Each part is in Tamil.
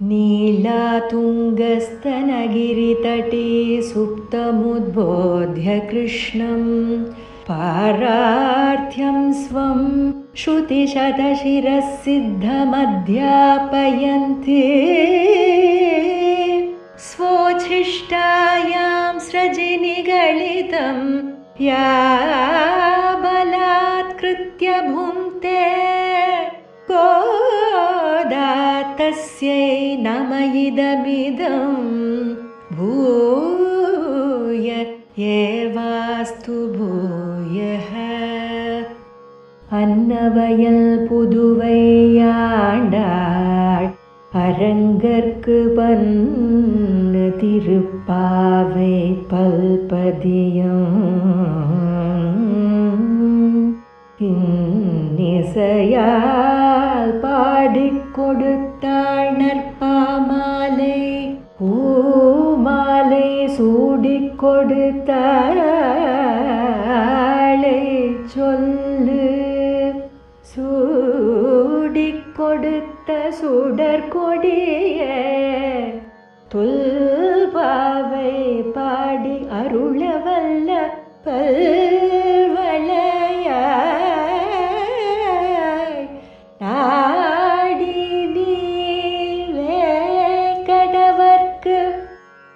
नीलातुङ्गस्तनगिरितटे सुप्तमुद्बोध्य कृष्णं पारार्थ्यं स्वं श्रुतिशतशिरःसिद्धमध्यापयन्ति स्वोच्छिष्टायां सृजिनिगलितं या बलात्कृत्य भुङ्क्ते गोदा तस्यै नम इदमिदं भूय एवास्तु भूयः. அன்னவயல் புதுவையாண்டாள் அரங்கற்கு பன்னு திருப்பாவை பல்பதியம் இன்னிசையால் பாடிக் கொடுத்தாள் நற்பாமாலை பூமாலை சூடிக் கொடுத்தாளை சொல்லு சூடிக் கொடுத்த சுடற்கொடிய தொல்பாவை பாடி அருளவல்ல பல்வளையாய் நாடி நீலே கடவர்க்கு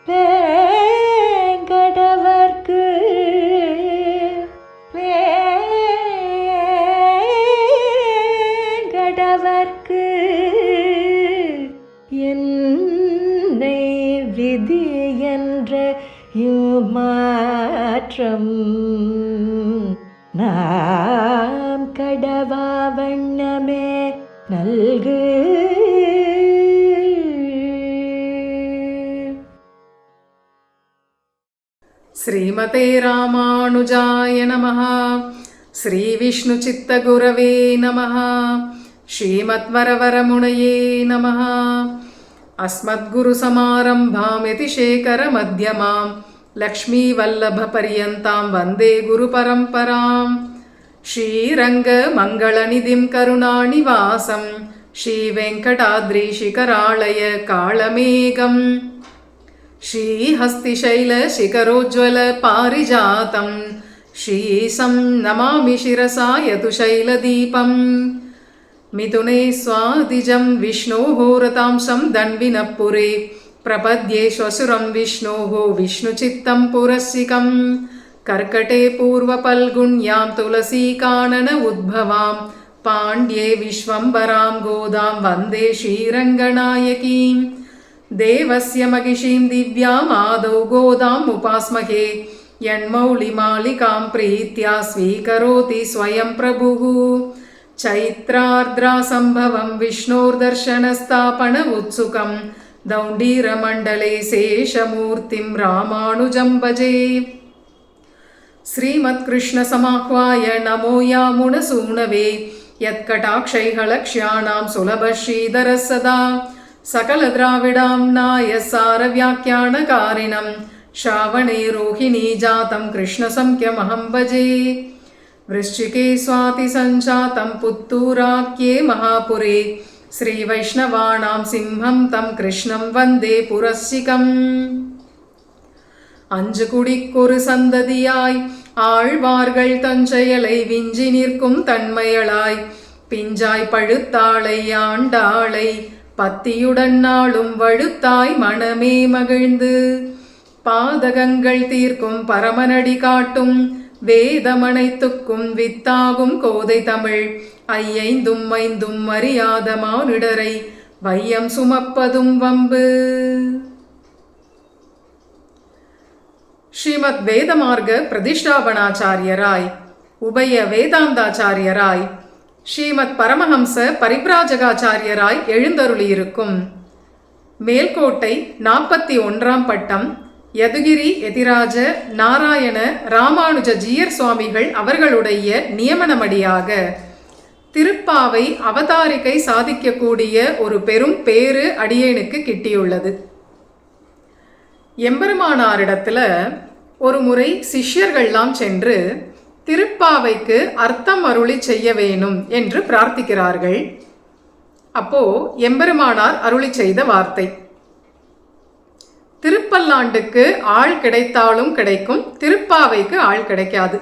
வேங்கடவர்க்கு வேங்கடவர்க்கு என்னை விதி என்ற மாற்றம் நாம் கடவா வண்ணமே நல்கு. ஸ்ரீமதே ராமானுஜாய நமः. ஸ்ரீ விஷ்ணு சித்தகுரவே நமः. ஸ்ரீமத்வரவரமுனையே நமः. அஸ்மத்குரு சமாரம்பாம் யதிசேகர மத்யமாம் லக்ஷ்மீ வல்லப பரியந்தாம் வந்தே குரு பரம்பராம். ஸ்ரீரங்க மங்களநிதிம் கருணாநிவாசம் ஸ்ரீ வெங்கடாத்ரிசிகராலய காளமேகம் ஸ்ரீஹஸ்திசைல சிகரோஜ்வல பாரிஜாதம் ஸ்ரீசம் நமாமி சிரசா யதுசைலதீபம். மிதுனே ஸ்வாதிஜம் விஷ்ணோः ரதாம்சம் தன்வினப்புரே பிரபத்யே ஸ்வசுரம் விஷ்ணோः விஷ்ணுசித்தம் புரஸ்சிகம். கர்க்கடே பூர்வபல்குண்யாம் துளசீகானன உத்பவாம் பாண்ட்யே விஸ்வம்பராம் கோதாம் வந்தே ஸ்ரீரங்கநாயகீம். தேவஸ்ய மகிஷீம் திவ்யாம் ஆதௌ கோதாம் உபாஸ்மஹே யன்மௌலிமாலிகாம் ப்ரீத்யா ஸ்வீகரோதி ஸ்வயம் பிரபுः. चैत्रार्द्रा संभवं विष्णोर्दर्शनस्थापन उत्सुकं दौण्डीरमण्डले शेषमूर्तिं रामानुजं भजे. श्रीमत्कृष्णसमाह्वाय नमो यामुनसूनवे यत्कटाक्षैर्लक्ष्याणां सुलभश्रीधरः सदा सकलद्राविडाम्नाय सारव्याख्यानकारिणं श्रावणे रोहिणी जातं कृष्णसंख्यमहं भजे. वृश्चिके स्वाति सञ्जातं पुत्तूराख्ये महापुरे श्रीवैष्णवानां सिंहं तं कृष्णं वन्दे पुरस्सिकम्. அஞ்சு குடிக்கொரு சந்ததியாய் ஆழ்வார்கள் தஞ்சையலை விஞ்சி நிற்கும் தன்மையளாய் பிஞ்சாய் பழுத்தாளை ஆண்டாளை பத்தியுடன் நாளும் வழுத்தாய் மனமே மகிழ்ந்து பாதகங்கள் தீர்க்கும் பரமனடி காட்டும் வேதமனைத்துக்கும் வித்தாகும் கோதை தமிழ் ஐயைந்தும் ஐந்தும் அறியாத மானிடரை வையம் சுமப்பதும் வம்பு. ஸ்ரீமத் வேதமார்க்க பிரதிஷ்டாபனாச்சாரியராய் உபய வேதாந்தாச்சாரியராய் ஸ்ரீமத் பரமஹம்ச பரிப்ராஜகாச்சாரியராய் எழுந்தருளியிருக்கும் மேல்கோட்டை 41ஆம் பட்டம் யதுகிரி யதிராஜ நாராயண ராமானுஜ ஜீயர் சுவாமிகள் அவர்களுடைய நியமனமடியாக திருப்பாவை அவதாரிகை சாதிக்கக்கூடிய ஒரு பெரும் பேறு அடியேனுக்கு கிட்டியுள்ளது. எம்பெருமானாரிடத்துல ஒரு முறை சிஷ்யர்கள்லாம் சென்று திருப்பாவைக்கு அர்த்தம் அருளி செய்ய வேணும் என்று பிரார்த்திக்கிறார்கள். அப்போ எம்பெருமானார் அருளி செய்த வார்த்தை, திருப்பல்லாண்டுக்கு ஆள் கிடைத்தாலும் கிடைக்கும், திருப்பாவைக்கு ஆள் கிடைக்காது.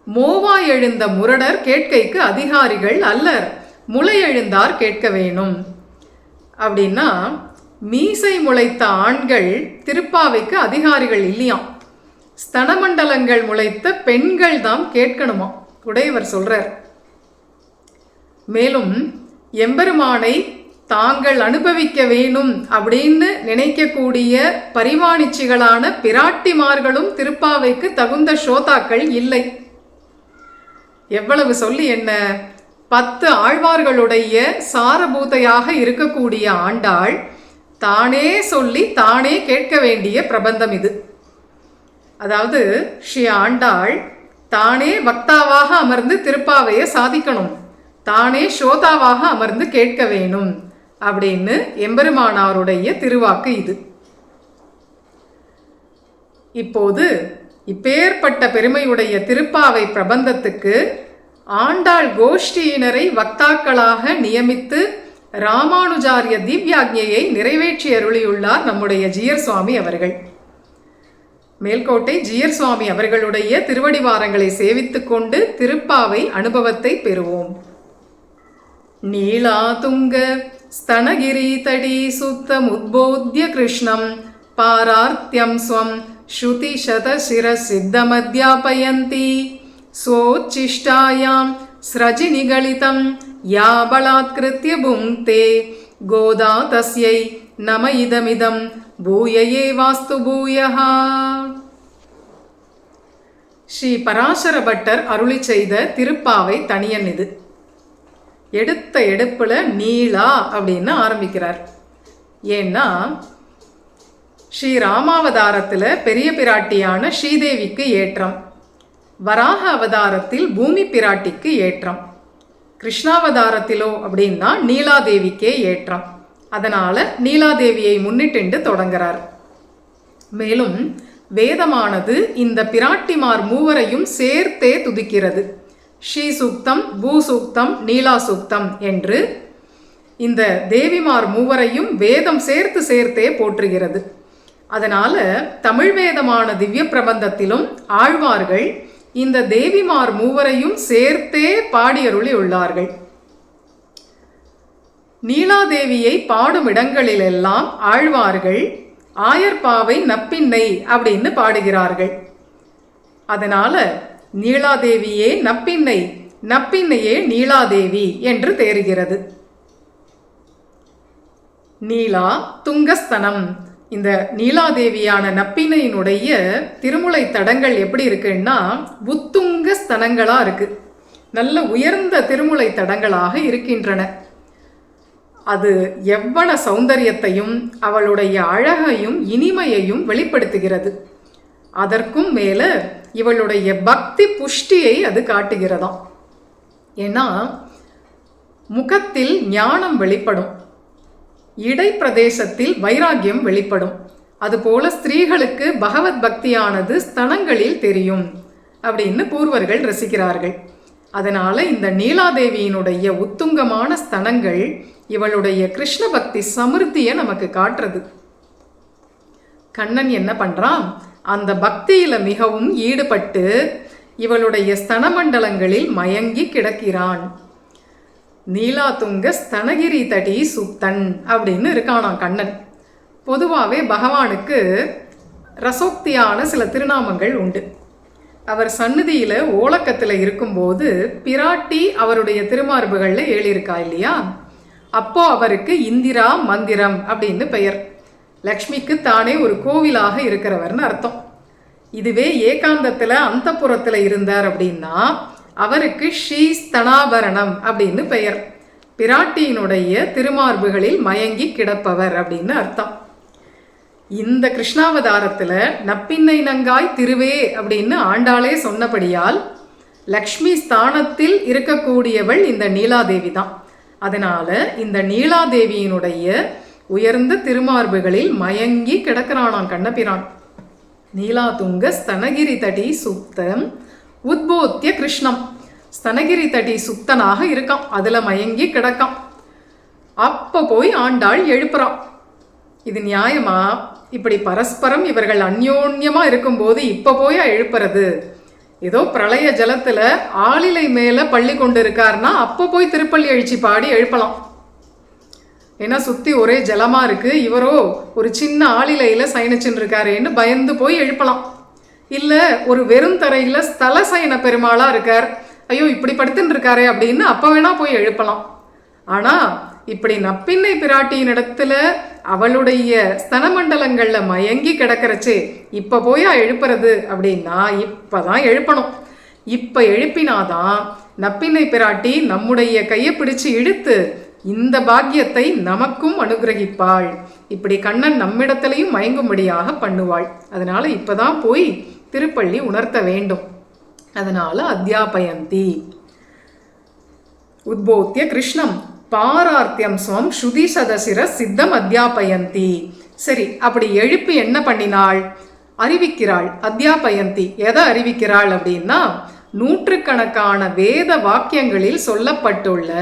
மோவா எழுந்த முரடர் கேட்கைக்கு அதிகாரிகள் அல்லர், முளை எழுந்தார் கேட்க வேணும். அப்படின்னா மீசை முளைத்த ஆண்கள் திருப்பாவைக்கு அதிகாரிகள் இல்லையாம், ஸ்தனமண்டலங்கள் முளைத்த பெண்கள் தான் கேட்கணுமா உடையவர் சொல்றார். மேலும் எம்பெருமானை தாங்கள் அனுபவிக்க வேணும் அப்படின்னு நினைக்கக்கூடிய பரிவாணிச்சிகளான பிராட்டிமார்களும் திருப்பாவைக்கு தகுந்த ஸ்ரோதாக்கள் இல்லை. எவ்வளவு சொல்லி என்ன, 10 ஆழ்வார்களுடைய சாரபூதையாக இருக்கக்கூடிய ஆண்டாள் தானே சொல்லி தானே கேட்க வேண்டிய பிரபந்தம் இது. அதாவது ஸ்ரீ ஆண்டாள் தானே வக்தாவாக அமர்ந்து திருப்பாவையை சாதிக்கணும், தானே ஸ்ரோதாவாக அமர்ந்து கேட்க வேணும் அப்படின்னு எம்பெருமானாருடைய திருவாக்கு இது. இப்போது இப்பேற்பட்ட பெருமையுடைய திருப்பாவை பிரபந்தத்துக்கு ஆண்டாள் கோஷ்டியினரை வக்தாக்களாக நியமித்து ராமானுஜாரிய திவ்யாக்ஞையை நிறைவேற்றி அருளியுள்ளார் நம்முடைய ஜீயர் சுவாமி அவர்கள். மேல்கோட்டை ஜீயர் சுவாமி அவர்களுடைய திருவடிவாரங்களை சேவித்துக் கொண்டு திருப்பாவை அனுபவத்தை பெறுவோம். நீலாதுங்க ஸ்தனகிரி தடி சுத்தம் உத்போத்ய கிருஷ்ணம் பாரார்த்தியம் ஸ்வம் ஸ்ருதி சதசிர சித்தமத்யாபயந்தி ஸ்வோச்சிஷ்டாயாம் ஸ்ரஜி நிகலிதம் யா பலாத்கிருத்ய புங்க்தே கோதா தஸ்யை நம இதமிதம் பூயயே வாஸ்து பூயஹா. ஸ்ரீ பராசர பட்டர் அருளி செய்த திருப்பாவை தனியன் இது. எடுத்த எடுப்புல நீலா அப்படின்னு ஆரம்பிக்கிறார். ஏன்னா ஸ்ரீ ராமாவதாரத்தில் பெரிய பிராட்டியான ஸ்ரீதேவிக்கு ஏற்றம், வராக அவதாரத்தில் பூமி பிராட்டிக்கு ஏற்றம், கிருஷ்ணாவதாரத்திலோ அப்படின்னா நீலாதேவிக்கே ஏற்றம். அதனால நீலாதேவியை முன்னிட்டு தொடங்குறார். மேலும் வேதமானது இந்த பிராட்டிமார் மூவரையும் சேர்த்தே துதிக்கிறது. ஸ்ரீ சூக்தம், பூ சூக்தம், நீலா சூக்தம் என்று இந்த தேவிமார் மூவரையும் வேதம் சேர்த்து சேர்த்தே போற்றுகிறது. அதனால தமிழ் வேதமான திவ்ய பிரபந்தத்திலும் ஆழ்வார்கள் இந்த தேவிமார் மூவரையும் சேர்த்தே பாடியருளி உள்ளார்கள். நீலாதேவியை பாடும் இடங்களிலெல்லாம் ஆழ்வார்கள் ஆயர்பாவை நப்பின்னை அப்படின்னு பாடுகிறார்கள். அதனால நீலாதேவியே நப்பின்னை, நப்பின்னையே நீலாதேவி என்று தேறுகிறது. நீலா துங்கஸ்தனம், இந்த நீலாதேவியான நப்பினையினுடைய திருமுலை தடங்கள் எப்படி இருக்குன்னா உத்துங்க ஸ்தனங்களா இருக்கு, நல்ல உயர்ந்த திருமுலை தடங்களாக இருக்கின்றன. அது எவ்வள சௌந்தரியத்தையும் அவளுடைய அழகையும் இனிமையையும் வெளிப்படுத்துகிறது. அதற்கும் மேல இவளுடைய பக்தி புஷ்டியை அது காட்டுகிறதாம். ஏன்னா முகத்தில் ஞானம் வெளிப்படும், இடை பிரதேசத்தில் வைராகியம் வெளிப்படும். அதுபோல ஸ்திரீகளுக்கு பகவத் பக்தியானது ஸ்தனங்களில் தெரியும் அப்படின்னு பூர்வர்கள் ரசிக்கிறார்கள். அதனால இந்த நீலாதேவியினுடைய உத்துங்கமான ஸ்தனங்கள் இவளுடைய கிருஷ்ண பக்தி சமிருத்தியை நமக்கு காட்டுறது. கண்ணன் என்ன பண்றான், அந்த பக்தியில மிகவும் ஈடுபட்டு இவளுடைய ஸ்தனமண்டலங்களில் மயங்கி கிடக்கிறான். நீலாதுங்க ஸ்தனகிரி தடி சுத்தன் அப்படின்னு இருக்கானாம் கண்ணன். பொதுவாகவே பகவானுக்கு ரசோக்தியான சில திருநாமங்கள் உண்டு. அவர் சந்நிதியில் ஓலக்கத்தில் இருக்கும்போது பிராட்டி அவருடைய திருமார்புகளில் ஏழியிருக்கா இல்லையா, அப்போ அவருக்கு இந்திரா மந்திரம் அப்படின்னு பெயர். லக்ஷ்மிக்கு தானே ஒரு கோவிலாக இருக்கிறவர்னு அர்த்தம். இதுவே ஏகாந்தத்தில் அந்தப்புறத்தில் இருந்தார் அப்படின்னா அவருக்கு ஸ்ரீ ஸ்தனாபரணம் அப்படின்னு பெயர். பிராட்டியினுடைய திருமார்புகளில் மயங்கி கிடப்பவர் அப்படின்னு அர்த்தம். இந்த கிருஷ்ணாவதாரத்தில் நப்பின்னை நங்காய் திருவே அப்படின்னு ஆண்டாளே சொன்னபடியால் லக்ஷ்மி ஸ்தானத்தில் இருக்கக்கூடியவள் இந்த நீலாதேவி தான். அதனால இந்த நீலாதேவியினுடைய உயர்ந்த திருமார்புகளில் மயங்கி கிடக்கிறானாம் கண்ணபிரான். நீலாதுங்க ஸ்தனகிரி தடி சுத்தம் உத்போத்திய கிருஷ்ணம், ஸ்தனகிரி தடி சுத்தனாக இருக்கான், அதுல மயங்கி கிடக்கான். அப்ப போய் ஆண்டாள் எழுப்புறான். இது நியாயமா? இப்படி பரஸ்பரம் இவர்கள் அந்யோன்யமா இருக்கும்போது இப்ப போயா எழுப்புறது? ஏதோ பிரளய ஜலத்துல ஆளிலை மேல பள்ளி கொண்டு இருக்காருன்னா அப்ப போய் திருப்பள்ளி எழுச்சி பாடி எழுப்பலாம். ஏன்னா சுத்தி ஒரே ஜலமா இருக்கு, இவரோ ஒரு சின்ன ஆளிலையில சயனிச்சுன்னு இருக்காருன்னு பயந்து போய் எழுப்பலாம். இல்ல ஒரு வெறும் தரையில ஸ்தல சயன பெருமாளா இருக்கார், ஐயோ இப்படி படுத்துன்னு இருக்காரே அப்படின்னு அப்ப வேணா போய் எழுப்பலாம். ஆனா இப்படி நப்பின்னை பிராட்டியின் இடத்துல அவளுடைய ஸ்தனமண்டலங்கள்ல மயங்கி கிடக்கிறச்சே இப்ப போயா எழுப்புறது அப்படின்னா இப்பதான் எழுப்பணும். இப்ப எழுப்பினாதான் நப்பின்னை பிராட்டி நம்முடைய கையை பிடிச்சு இழுத்து இந்த பாக்கியத்தை நமக்கும் அனுகிரகிப்பாள். இப்படி கண்ணன் நம்மிடத்திலையும் மயங்கும்படியாக பண்ணுவாள். அதனால இப்பதான் போய் திருப்பள்ளி உணர்த்த வேண்டும். அதனால அத்தியாபயந்தி. உத்போத்திய கிருஷ்ணம் பாரார்த்தியம் ஸ்வம் ஸ்ருதி சதசிர சித்தம் அத்தியாபயந்தி. சரி, அப்படி எழுப்பி என்ன பண்ணினாள்? அறிவிக்கிறாள். அத்தியாபயந்தி எதை அறிவிக்கிறாள் அப்படின்னா, நூற்றுக்கணக்கான வேத வாக்கியங்களில் சொல்லப்பட்டுள்ள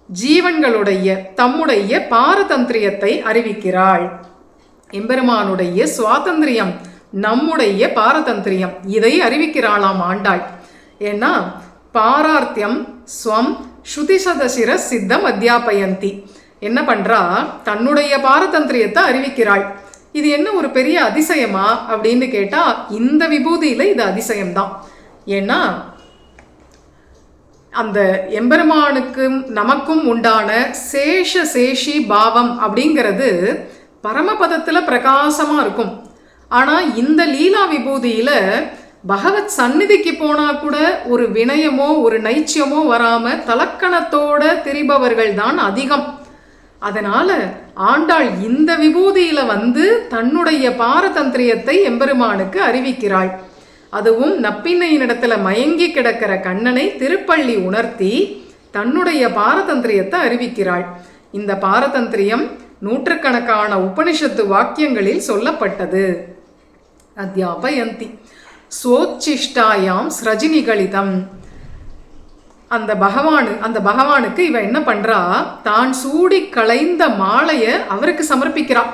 ஜீவன்களுடைய தம்முடைய பாரதந்திரியத்தை அறிவிக்கிறாள். எம்பெருமானுடைய சுவாதந்திரியம், நம்முடைய பாரதந்திரியம், இதை அறிவிக்கிறாளாம் ஆண்டாள். ஏன்னா பாரார்த்தியம் ஸ்வம் ஸ்ருதி சதசிர சித்தம் அத்தியாபயந்தி. என்ன பண்றா? தன்னுடைய பாரதந்திரியத்தை அறிவிக்கிறாள். இது என்ன ஒரு பெரிய அதிசயமா அப்படின்னு கேட்டா இந்த விபூதியில இது அதிசயம்தான். ஏன்னா அந்த எம்பெருமானுக்கும் நமக்கும் உண்டான சேஷ சேஷி பாவம் அப்படிங்கிறது பரமபதத்துல பிரகாசமா இருக்கும். ஆனா இந்த லீலா விபூதியில பகவத் சந்நிதிக்கு போனா கூட ஒரு வினயமோ ஒரு நைச்சியமோ வராம தலக்கணத்தோட திரிபவர்கள் தான் அதிகம். அதனால ஆண்டாள் இந்த விபூதியில வந்து தன்னுடைய பாரதந்திரியத்தை எம்பெருமானுக்கு அறிவிக்கிறாள். அதுவும் நப்பின்னையினிடத்துல மயங்கி கிடக்கிற கண்ணனை திருப்பள்ளி உணர்த்தி தன்னுடைய பாரதந்திரியத்தை அறிவிக்கிறாள். இந்த பாரதந்திரியம் நூற்றுக்கணக்கான உபனிஷத்து வாக்கியங்களில் சொல்லப்பட்டது. அத்தியாபயந்தி சோச்சிஷ்டாயாம் ஸ்ரஜினிகளிதம். அந்த பகவானுக்கு இவ என்ன பண்றா? தான் சூடி களைந்த மாலைய அவருக்கு சமர்ப்பிக்கிறா.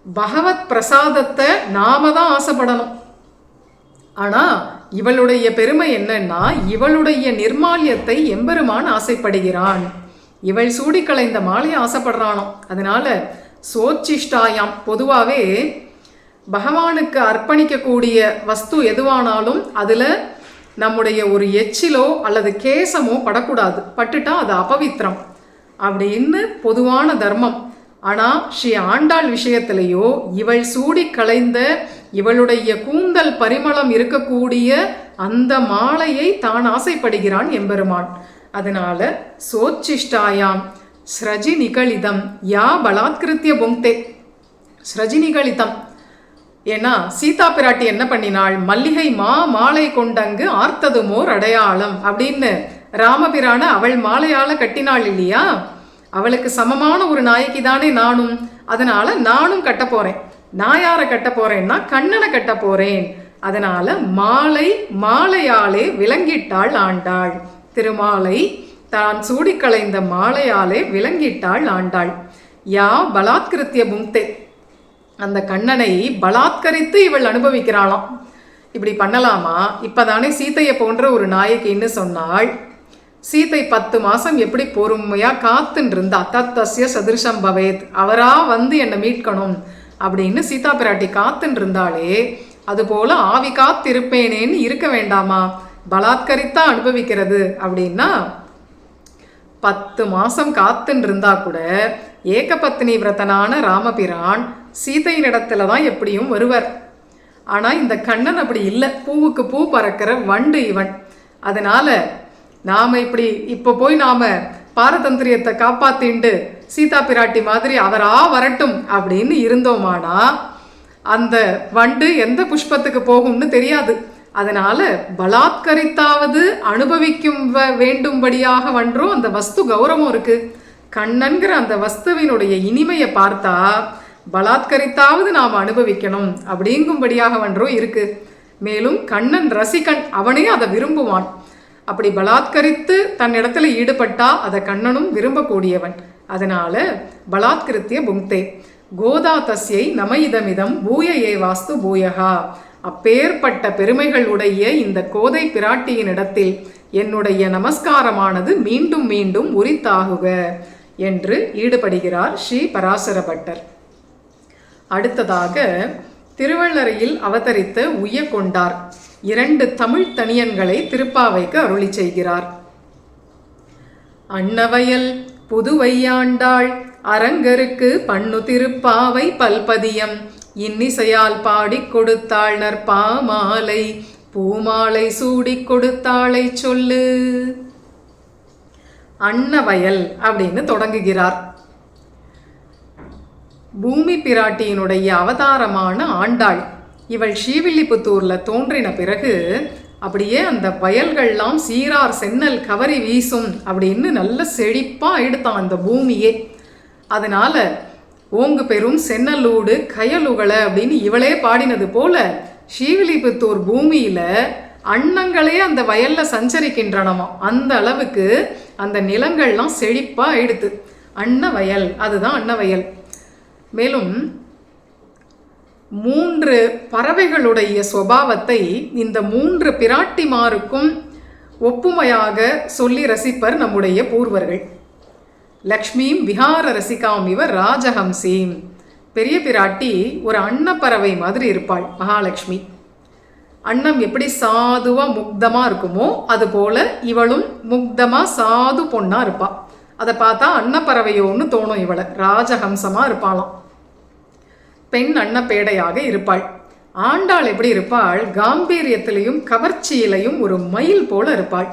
பகவத் பிரசாதத்தை நாம தான் ஆசைப்படணும். ஆனா இவளுடைய பெருமை என்னன்னா, இவளுடைய நிர்மால்யத்தை எம்பெருமான் ஆசைப்படுகிறான். இவள் சூடி களைந்த மாலையை ஆசைப்படுறானோ. அதனால சோச்சிஷ்டாயாம், பொதுவாகவே பகவானுக்கு அர்ப்பணிக்கக்கூடிய வஸ்து எதுவானாலும் அதில் நம்முடைய ஒரு எச்சிலோ அல்லது கேசமோ படக்கூடாது. பட்டுட்டா அது அபவித்திரம் அப்படின்னு பொதுவான தர்மம். ஆனால் ஸ்ரீ ஆண்டாள் விஷயத்திலேயோ இவள் சூடி களைந்த இவளுடைய கூந்தல் பரிமளம் இருக்கக்கூடிய அந்த மாலையை தான் ஆசைப்படுகிறான் எம்பெருமான். அதனால சோச்சிஷ்டாயாம் ஸ்ரஜி நிகழிதம் யா பலாத்கிருத்திய புங்தே. ஸ்ரஜி நிகழிதம் ஏன்னா சீதா பிராட்டி என்ன பண்ணினாள்? மல்லிகை மாலை கொண்டங்கு ஆர்த்ததுமோர் அடையாளம் அப்படின்னு ராமபிரான அவள் மாலையால கட்டினாள் இல்லையா? அவளுக்கு சமமான ஒரு நாயகி தானே நானும். அதனால நானும் கட்ட போறேன். நான் யாரை கட்ட போறேன்னா கண்ணனை கட்ட போறேன். அதனால மாலையாலே விளங்கிட்டாள் ஆண்டாள். திருமாலை தான் சூடி களைந்த மாலையாலே விளங்கிட்டாள் ஆண்டாள். யா பலாத்கிருத்திய புங்தே, அந்த கண்ணனை பலாத்கரித்து இவள் அனுபவிக்கிறாளாம். இப்படி பண்ணலாமா? இப்பதானே சீதையை போன்ற ஒரு நாயகின்னு சொன்னாள். சீதை 10 மாசம் எப்படி பொறுமையா காத்துன்னு இருந்தா. தத்தஸ்ய சதிருஷம் பவேத், அவரா வந்து என்னை மீட்கணும் அப்படின்னு சீதா பிராட்டி காத்துன்னு இருந்தாலே, அதுபோல ஆவி காத்திருப்பேனேன்னு இருக்க வேண்டாமா? பலாத்கரித்தா அனுபவிக்கிறது அப்படின்னா 10 மாசம் காத்துன்னு இருந்தா கூட ஏகபத்னி விரதனான ராமபிரான் சீதையின் இடத்துல தான் எப்படியும் வருவர். ஆனா இந்த கண்ணன் அப்படி இல்லை. பூவுக்கு பூ பறக்கிற வண்டு இவன். அதனால நாம இப்ப போய் நாம பாரதந்திரியத்தை காப்பாத்திண்டு சீதா பிராட்டி மாதிரி அவரா வரட்டும் அப்படின்னு இருந்தோமானா அந்த வண்டு எந்த புஷ்பத்துக்கு போகும்னு தெரியாது. அதனால பலாத்கரித்தாவது அனுபவிக்கும் வேண்டும்படியாக வன்றோம். அந்த வஸ்து கௌரவம் இருக்கு. கண்ணன்கிற அந்த வஸ்துவினுடைய இனிமையை பார்த்தா பலாத்கரித்தாவது நாம் அனுபவிக்கணும் அப்படிங்கும்படியாக வன்றோம் இருக்கு. மேலும் கண்ணன் ரசிகன், அவனே அதை விரும்புவான். அப்படி பலாத்கரித்து தன்னிடத்துல ஈடுபட்டா அதை கண்ணனும் விரும்பக்கூடியவன். அதனால பலாத்கிருத்திய புங்தே கோதா தஸ்யை நமயிதமிதம் பூய ஏவாஸ்து பூயகா. அப்பேற்பட்ட பெருமைகள் உடைய இந்த கோதை பிராட்டியினிடத்தில் என்னுடைய நமஸ்காரமானது மீண்டும் மீண்டும் உரித்தாகுக என்று ஈடுபடுகிறார் ஸ்ரீ பராசர பட்டர். அடுத்ததாக திருவள்ளரையில் அவதரித்த உய்யக்கொண்டார் 2 தமிழ் தனியன்களை திருப்பாவைக்கு அருளி செய்கிறார். அன்னவயல் புதுவையாண்டாள் அரங்கருக்கு பண்ணு திருப்பாவை பல்பதியம் இன்னிசையால் பாடிக் கொடுத்தாள் நற்பாமாலை பூமாலை சூடிக் கொடுத்தாளை சொல்லு. அன்னவயல் அப்படின்னு தொடங்குகிறார். பூமி பிராட்டியினுடைய அவதாரமான ஆண்டாள் இவள் ஸ்ரீவில்லிபுத்தூர்ல தோன்றின பிறகு அப்படியே அந்த வயல்கள்லாம் சீரார் சென்னல் கவரி வீசும் அப்படின்னு நல்ல செழிப்பா ஆயிடுத்தான் அந்த பூமியே. அதனால ஓங்கு பெரும் சென்னலூடு கயலுகளை அப்படின்னு இவளே பாடினது போல ஸ்ரீவில்லிபுத்தூர் பூமியில அன்னங்களே அந்த வயல்ல சஞ்சரிக்கின்றனமா. அந்த அளவுக்கு அந்த நிலங்கள்லாம் செழிப்பா ஆயிடுத்து. அன்னவயல், அதுதான் அன்னவயல். மேலும் 3 பறவைகளுடைய சுபாவத்தை இந்த 3 பிராட்டிமாருக்கும் ஒப்புமையாக சொல்லி ரசிப்பர் நம்முடைய பூர்வர்கள். லக்ஷ்மீம் விஹார ரசிகாம் இவ ராஜஹம்சீம். பெரிய பிராட்டி ஒரு அன்னப்பறவை மாதிரி இருப்பாள் மகாலட்சுமி. அன்னம் எப்படி சாதுவா முக்தமா இருக்குமோ அது போல இவளும் முக்தமா சாது பொண்ணா இருப்பா. அதை பார்த்தா அன்னப்பறவையோன்னு தோணும். இவளை ராஜஹம்சமா இருப்பாளாம். பெண் அன்னப்பேடையாக இருப்பாள். ஆண்டாள் எப்படி இருப்பாள்? காம்பீரியத்திலையும் கவர்ச்சியிலையும் ஒரு மயில் போல இருப்பாள்.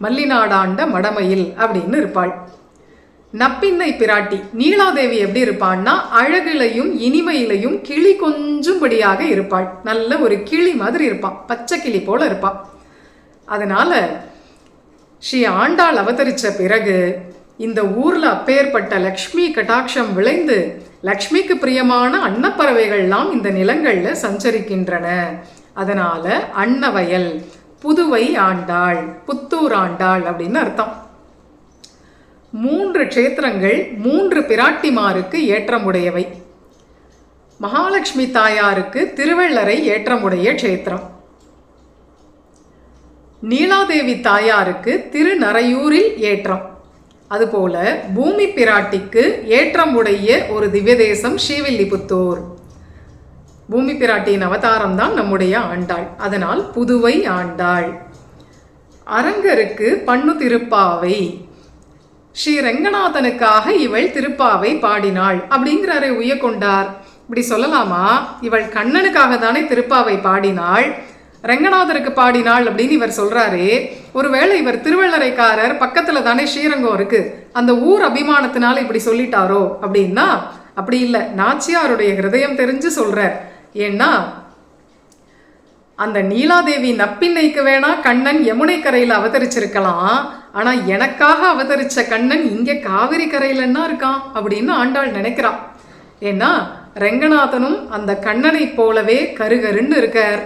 மல்லிநாடாண்ட மடமயில் அப்படின்னு இருப்பாள். நப்பின்னை பிராட்டி நீலாதேவி எப்படி இருப்பாள்னா அழகிலையும் இனிமையிலையும் கிளி கொஞ்சும்படியாக இருப்பாள். நல்ல ஒரு கிளி மாதிரி இருப்பாள், பச்சை கிளி போல இருப்பாள். அதனால ஸ்ரீ ஆண்டாள் அவதரித்த பிறகு இந்த ஊர்ல அப்பேற்பட்ட லக்ஷ்மி கடாட்சம் விளைந்து லக்ஷ்மிக்கு பிரியமான அன்னப்பறவைகள்லாம் இந்த நிலங்கள்ல சஞ்சரிக்கின்றன. அதனால அன்னவயல், புதுவை ஆண்டாள், புத்தூர் ஆண்டாள் அப்படின்னு அர்த்தம். 3 க்ஷேத்திரங்கள் 3 பிராட்டிமாருக்கு ஏற்றமுடையவை. மகாலட்சுமி தாயாருக்கு திருவள்ளரை ஏற்றமுடைய க்ஷேத்திரம். நீலாதேவி தாயாருக்கு திருநரையூரில் ஏற்றம். அதுபோல பூமி பிராட்டிக்கு ஏற்றமுடைய ஒரு திவ்ய தேசம் ஸ்ரீவில்லிபுத்தூர். பூமி பிராட்டியின் அவதாரம் தான் நம்முடைய ஆண்டாள். அதனால் புதுவை ஆண்டாள். அரங்கருக்கு பண்ணு திருப்பாவை. ஸ்ரீ ரங்கநாதனுக்காக இவள் திருப்பாவை பாடினாள் அப்படிங்கிறாரே உய்யக்கொண்டார். இப்படி சொல்லலாமா? இவள் கண்ணனுக்காக தானே திருப்பாவை பாடினாள், ரங்கநாதருக்கு பாடினாள் அப்படின்னு இவர் சொல்றாரே. ஒருவேளை இவர் திருவள்ளரைக்காரர், பக்கத்துல தானே ஸ்ரீரங்கம் இருக்கு, அந்த ஊர் அபிமானத்தினால இப்படி சொல்லிட்டாரோ அப்படின்னா அப்படி இல்லை. நாச்சியாருடைய ஹிருதயம் தெரிஞ்சு சொல்றார். ஏன்னா அந்த நீலாதேவி நப்பின்னைக்கு வேணா கண்ணன் யமுனை கரையில அவதரிச்சிருக்கலாம், ஆனா எனக்காக அவதரிச்ச கண்ணன் இங்க காவிரி கரையிலன்னா இருக்கான் அப்படின்னு ஆண்டாள் நினைக்கிறான். ஏன்னா ரங்கநாதனும் அந்த கண்ணனை போலவே கருகருன்னு இருக்கார்.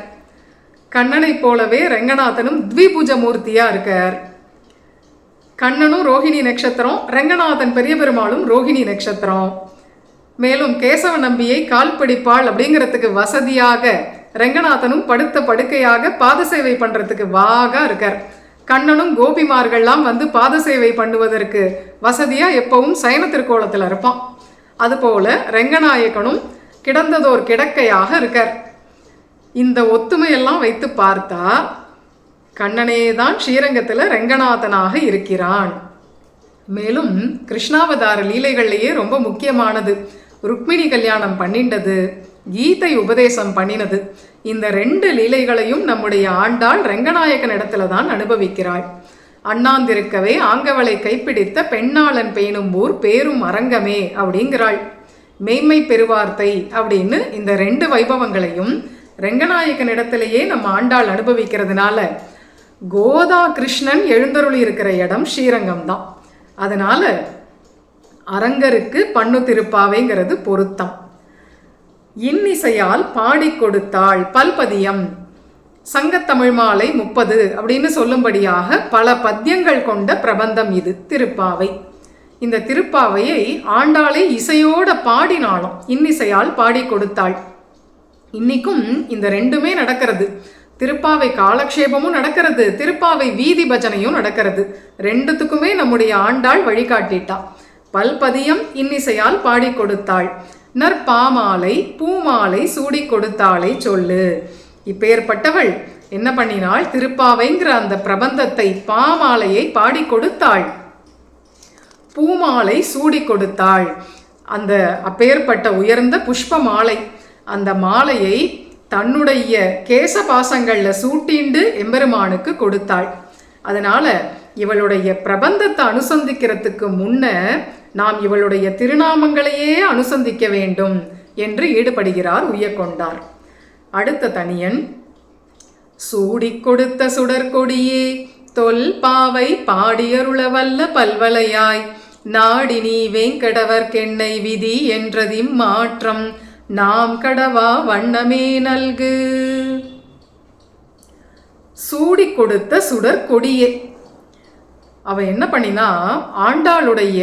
கண்ணனை போலவே ரங்கநாதனும் த்விபுஜ மூர்த்தியா இருக்கார். கண்ணனும் ரோஹிணி நட்சத்திரம், ரங்கநாதன் பெரிய பெருமாளும் ரோஹிணி நட்சத்திரம். மேலும் கேசவ நம்பியை கால் பிடிப்பாள் அப்படிங்கிறதுக்கு வசதியாக ரங்கநாதனும் படுத்த படுக்கையாக பாத சேவை பண்றதுக்கு வாகா இருக்கார். கண்ணனும் கோபிமார்கள்லாம் வந்து பாத சேவை பண்ணுவதற்கு வசதியா எப்பவும் சயன திருக்கோலத்தில் இருப்பான். அதுபோல ரங்கநாயகனும் கிடந்ததோர் கிடக்கையாக இருக்கார். இந்த ஒத்துமையெல்லாம் வைத்து பார்த்தா கண்ணனே தான் ஸ்ரீரங்கத்தில் ரங்கநாதனாக இருக்கிறான். மேலும் கிருஷ்ணாவதார லீலைகள்லேயே ரொம்ப முக்கியமானது ருக்மிணி கல்யாணம் பண்ணிண்டது, கீதை உபதேசம் பண்ணினது. இந்த 2 லீலைகளையும் நம்முடைய ஆண்டாள் ரங்கநாயகன் இடத்துல தான் அனுபவிக்கிறாள். அண்ணாந்திருக்கவே ஆங்கவளை கைப்பிடித்த பெண்ணாளன் பேணும் ஊர் பேரும் அரங்கமே அப்படிங்கிறாள். மெய்மை பெருவார்த்தை அப்படின்னு இந்த 2 வைபவங்களையும் ரங்கநாயகன் இடத்திலேயே நம்ம ஆண்டாள் அனுபவிக்கிறதுனால கோதா கிருஷ்ணன் எழுந்தருளி இருக்கிற இடம் ஸ்ரீரங்கம் தான். அதனால அரங்கருக்கு பண்ணு திருப்பாவைங்கிறது பொருத்தம். இன்னிசையால் பாடி கொடுத்தாள் பல்பதியம். சங்கத்தமிழ் மாலை 30 அப்படின்னு சொல்லும்படியாக பல பத்தியங்கள் கொண்ட பிரபந்தம் இது திருப்பாவை. இந்த திருப்பாவையை ஆண்டாளே இசையோட பாடினாலும், இன்னிசையால் பாடி கொடுத்தாள். இன்னைக்கும் இந்த ரெண்டுமே நடக்கிறது. திருப்பாவை காலக்ஷேபமும் நடக்கிறது, திருப்பாவை வீதி பஜனையும் நடக்கிறது. ரெண்டுத்துக்குமே நம்முடைய ஆண்டாள் வழிகாட்டிட்டா. பல்பதியம் இன்னிசையால் பாடி கொடுத்தாள். நற்பாமாலை பூமாலை சூடி கொடுத்தாளை சொல்லு. இப்பேற்பட்டவள் என்ன பண்ணினாள்? திருப்பாவைங்கிற அந்த பிரபந்தத்தை, பாமாலையை பாடி கொடுத்தாள், பூமாலை சூடி கொடுத்தாள். அந்த அப்பேற்பட்ட உயர்ந்த புஷ்ப மாலை, அந்த மாலையை தன்னுடைய கேச பாசங்கள்ல சூட்டிண்டு எம்பெருமானுக்கு கொடுத்தாள். அதனால இவளுடைய பிரபந்தத்தை அனுசந்திக்கிறதுக்கு முன்ன நாம் இவளுடைய திருநாமங்களையே அனுசந்திக்க வேண்டும் என்று ஈடுபடுகிறார் உய்யக்கொண்டார். அடுத்த தனியன், சூடி கொடுத்த சுடற்கொடியே தொல் பாவை பாடியருளவல்ல பல்வளையாய் நாடினி வேங்கடவர்க்கெண்ணை விதி என்றதிம் மாற்றம் நாம் கடவா வண்ணமே நல்கு. சூடி கொடுத்த சுடற்கொடியே. அவ என்ன பண்ணினா, ஆண்டாளுடைய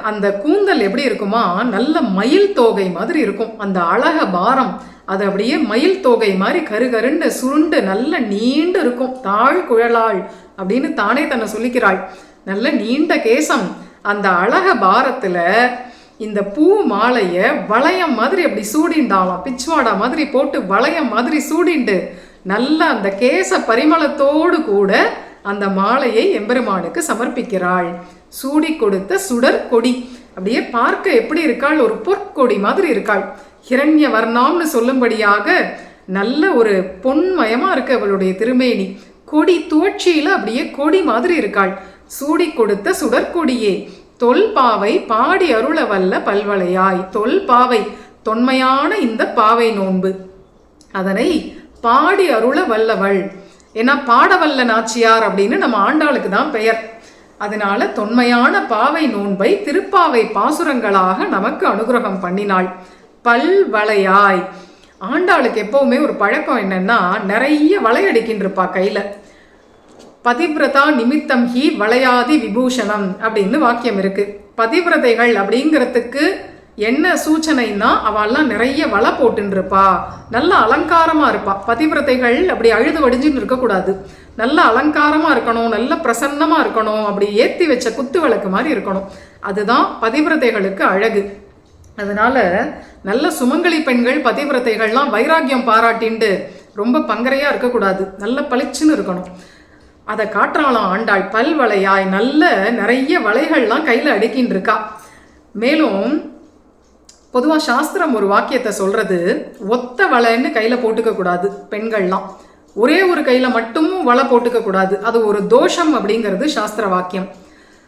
அந்த கூந்தல் எப்படி இருக்குமா, நல்ல மயில் தோகை மாதிரி இருக்கும். அந்த அழக பாரம் அது அப்படியே மயில் தோகை மாதிரி கருகருண்டு சுருண்டு நல்ல நீண்டு இருக்கும். தாழ் குழலாள் அப்படின்னு தானே தன்னை சொல்லிக்கிறாள். நல்ல நீண்ட கேசம். அந்த அழக பாரத்துல இந்த பூ மாலைய வளையம் மாதிரி அப்படி சூடிண்டாலாம், பிச்சுவாடா மாதிரி போட்டு வளையம் மாதிரி சூடிண்டு நல்ல அந்த கேச பரிமளத்தோடு கூட அந்த மாலையை எம்பெருமானுக்கு சமர்ப்பிக்கிறாள். சூடி கொடுத்த சுடர் கொடி. அப்படியே பார்க்க எப்படி இருக்காள்? ஒரு பொற்கொடி மாதிரி இருக்காள். ஹிரண்ய வர்ணாம்னு சொல்லும்படியாக நல்ல ஒரு பொன்மயமா இருக்கு அவளுடைய திருமேனி. கொடி துவட்சியில அப்படியே கொடி மாதிரி இருக்காள். சூடி கொடுத்த சுடற்கொடியே தொல்பாவை பாடி அருளவல்ல பல்வளையாய். தொல்பாவை தொன்மையான இந்த பாவை நோன்பு, அதனை பாடி அருள வல்லவள். ஏன்னா பாடவல்ல நாச்சியார் அப்படின்னு நம்ம ஆண்டாளுக்கு தான் பெயர். அதனால தொன்மையான பாவை நோன்பை திருப்பாவை பாசுரங்களாக நமக்கு அனுகிரகம் பண்ணினாள். பல்வளையாய். ஆண்டாளுக்கு எப்பவுமே ஒரு பழக்கம் என்னன்னா, நிறைய வளையடிக்கின்றிருப்பா கையில. பதிவிரதா நிமித்தம் ஹி வளையாதி விபூஷணம் அப்படின்னு வாக்கியம் இருக்கு. பதிவிரதைகள் அப்படிங்கிறதுக்கு என்ன சூச்சனைன்னா, அவெல்லாம் நிறைய வலை போட்டுருப்பா, நல்ல அலங்காரமா இருப்பா. பதிவிரதைகள் அப்படி அழுது வடிஞ்சுன்னு இருக்கக்கூடாது, நல்ல அலங்காரமா இருக்கணும், நல்ல பிரசன்னமா இருக்கணும், அப்படி ஏத்தி வச்ச குத்து விளக்கு மாதிரி இருக்கணும். அதுதான் பதிவிரதைகளுக்கு அழகு. அதனால நல்ல சுமங்கலி பெண்கள் பதிவிரதைகள்லாம் வைராக்கியம் பாராட்டிண்டு ரொம்ப பங்கரையா இருக்கக்கூடாது, நல்ல பளிச்சுன்னு இருக்கணும். அதை காட்டுறாளாம் ஆண்டாள். பல்வளையாய் நல்ல நிறைய வளைகள்லாம் கையில் அடுக்கின்னு இருக்கா. மேலும் பொதுவாக சாஸ்திரம் ஒரு வாக்கியத்தை சொல்றது, ஒத்த வளைன்னு கையில் போட்டுக்க கூடாது பெண்கள்லாம். ஒரே ஒரு கையில் மட்டும் வலை போட்டுக்க கூடாது, அது ஒரு தோஷம் அப்படிங்கிறது சாஸ்திர வாக்கியம்.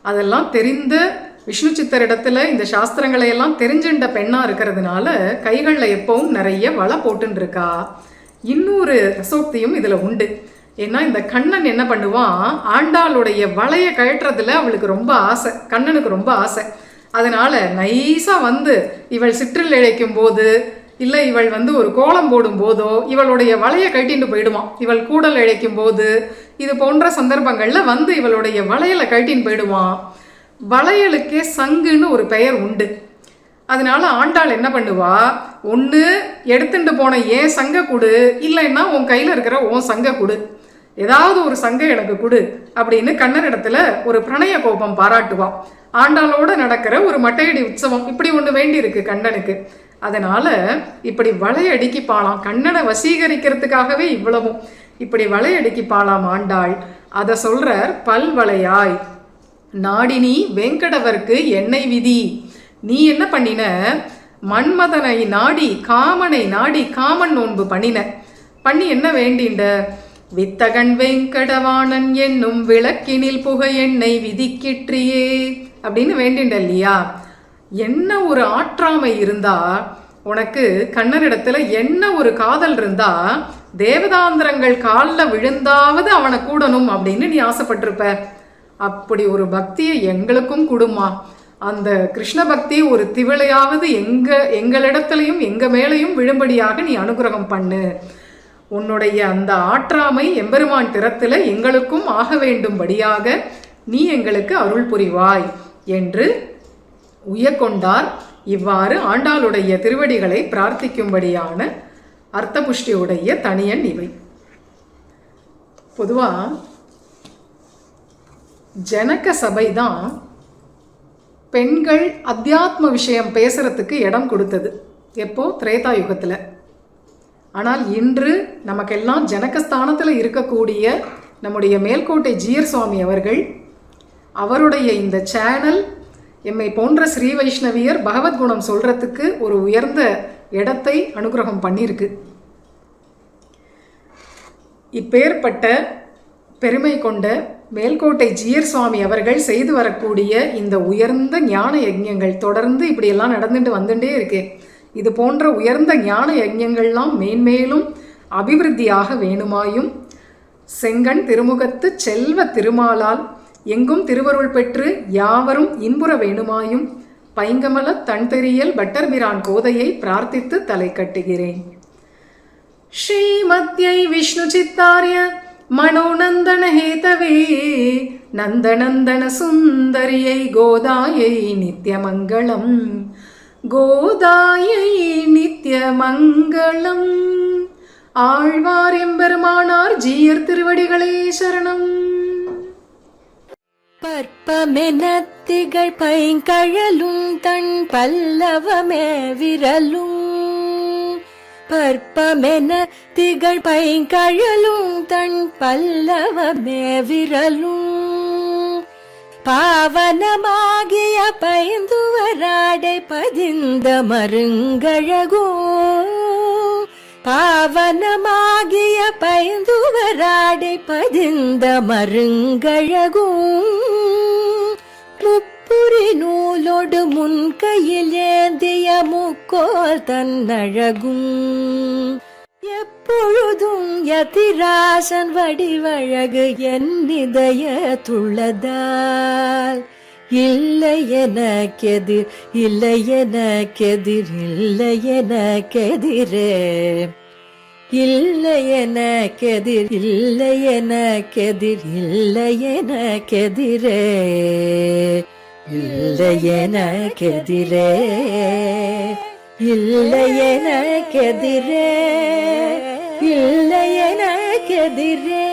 அதெல்லாம் தெரிந்த விஷ்ணு சித்தரிடத்துல இந்த சாஸ்திரங்களை எல்லாம் தெரிஞ்சுட்ட பெண்ணா இருக்கிறதுனால கைகளில் எப்பவும் நிறைய வலை போட்டுன்னு இருக்கா. இன்னொரு ரசோக்தியும் இதுல உண்டு. ஏன்னா இந்த கண்ணன் என்ன பண்ணுவான், ஆண்டாளுடைய வளைய கழட்டுறதுல அவளுக்கு ரொம்ப ஆசை, கண்ணனுக்கு ரொம்ப ஆசை. அதனால நைஸா வந்து இவள் சிற்றில் இழைக்கும் போது, இல்லை இவள் வந்து ஒரு கோலம் போடும் போதோ இவளுடைய வளைய கட்டிட்டு போயிடுவான். இவள் கூடல் இழைக்கும் போது இது போன்ற சந்தர்ப்பங்கள்ல வந்து இவளுடைய வளையலை கட்டின்னு போயிடுவான். வளையலுக்கே சங்குன்னு ஒரு பெயர் உண்டு. அதனால ஆண்டாள் என்ன பண்ணுவா, ஒன்று எடுத்துட்டு போன ஏன் சங்க கொடு, இல்லைன்னா உன் கையில் இருக்கிற உன் சங்க கொடு, ஏதாவது ஒரு சங்க எனக்கு கொடு அப்படின்னு கண்ணனிடத்துல ஒரு பிரணய கோபம் பாராட்டுவா. ஆண்டாளோட நடக்கிற ஒரு மட்டையடி உற்சவம் இப்படி ஒன்று வேண்டி இருக்கு கண்ணனுக்கு. அதனால இப்படி வளையடிக்கிப்பாளாம், கண்ணனை வசீகரிக்கிறதுக்காகவே இவ்வளவும் இப்படி வளையடிக்கிப்பாளாம் ஆண்டாள். அதை சொல்றார் பல்வளையாய். நாடினி வேங்கடவர்க்கு எண்ணெய் விதி. நீ என்ன பண்ணின, மன்மதனை நாடி காமனை நாடி காமன் நோன்பு பண்ணி என்ன வேண்டிண்ட, வித்தகன் வெங்கடவாணன் என்னும் விளக்கினில் புக எண்ணெய் விதிக்கிற்றியே அப்படின்னு வேண்டிண்ட இல்லையா. என்ன ஒரு ஆற்றாமை இருந்தா உனக்கு, கண்ணனிடத்துல என்ன ஒரு காதல் இருந்தா, தேவதாந்திரங்கள் காலில் விழுந்தாவது அவனை கூடணும் அப்படின்னு நீ ஆசைப்பட்டிருப்ப. அப்படி ஒரு பக்தியை எங்களுக்கும் கொடுமா. அந்த கிருஷ்ண பக்தி ஒரு திவளையாவது எங்களிடத்துலையும் எங்க மேலையும் விழும்படியாக நீ அனுகிரகம் பண்ணு. உன்னுடைய அந்த ஆற்றாமை எம்பெருமான் திறத்துல எங்களுக்கும் ஆக வேண்டும்படியாக நீ எங்களுக்கு அருள் புரிவாய் என்று உய்யக்கொண்டார். இவ்வாறு ஆண்டாளுடைய திருவடிகளை பிரார்த்திக்கும்படியான அர்த்தபுஷ்டியுடைய தனியன் இவை. பொதுவா ஜனக சபை தான் பெண்கள் அத்தியாத்ம விஷயம் பேசுறதுக்கு இடம் கொடுத்தது. எப்போ? திரேதா யுகத்தில். ஆனால் இன்று நமக்கெல்லாம் ஜனகஸ்தானத்தில் இருக்கக்கூடிய நம்முடைய மேல்கோட்டை ஜீயர் சுவாமி அவர்கள் அவருடைய இந்த சேனல் எம்மை போன்ற ஸ்ரீ வைஷ்ணவியர் பகவத்குணம் சொல்றதுக்கு ஒரு உயர்ந்த இடத்தை அனுகிரகம் பண்ணியிருக்கு. இப்பேற்பட்ட பெருமை கொண்ட மேல்கோட்டை ஜீயர் சுவாமி அவர்கள் செய்து வரக்கூடிய இந்த உயர்ந்த ஞான யஜ்ஞங்கள் தொடர்ந்து இப்படியெல்லாம் நடந்துட்டு வந்துட்டே இருக்கு. இது போன்ற உயர்ந்த ஞான யஜ்ஞங்கள்லாம் மேன்மேலும் அபிவிருத்தியாக வேணுமாயும் செங்கண் திருமுகத்து செல்வ திருமாலால் எங்கும் திருவருள் பெற்று யாவரும் இன்புற வேணுமாயும் பைங்கமல தன்தெரியல் பட்டர்பிரான் கோதையை பிரார்த்தித்து தலை கட்டுகிறேன். ஸ்ரீமத்யை விஷ்ணு சித்தாரிய மனோநந்தன ஹேதவே நந்தநந்தன சுந்தரியை கோதாயை நித்யமங்களம் கோதாயை நித்யமங்களம். ஆழ்வார் எம்பெருமானார் ஜீயர் திருவடிகளே சரணம். பற்பமென திகழ் பைங்கழலும் தன் பல்லவமே விரலும் பற்பமென திகழ் பைங்கழலும் தன் பல்லவமே விரலும் பாவனமாகிய பைந்துவராடை பதிந்த மருங்கழகோ பாவனமாகிய பைந்துவராடை பதிந்த மருங்கழகும் முப்புரி நூலோடு முன்கையில் ஏந்திய முக்கோல் தன்னழகும் எப்பொழுதும் யதிராசன் வடிவழகு என் இதய துள்ளதால் இல்லை எனக்கெதிர் இல்லை எனக்கெதிர் இல்லை எனக்கெதிரே இல்லை எனக்கெதிர் இல்லை எனக்கெதிர் இல்லை எனக்கெதிரே இல்லை எனக்கெதிரே இல்லை எனக்கெதிரே இல்லை எனக்கெதிரே.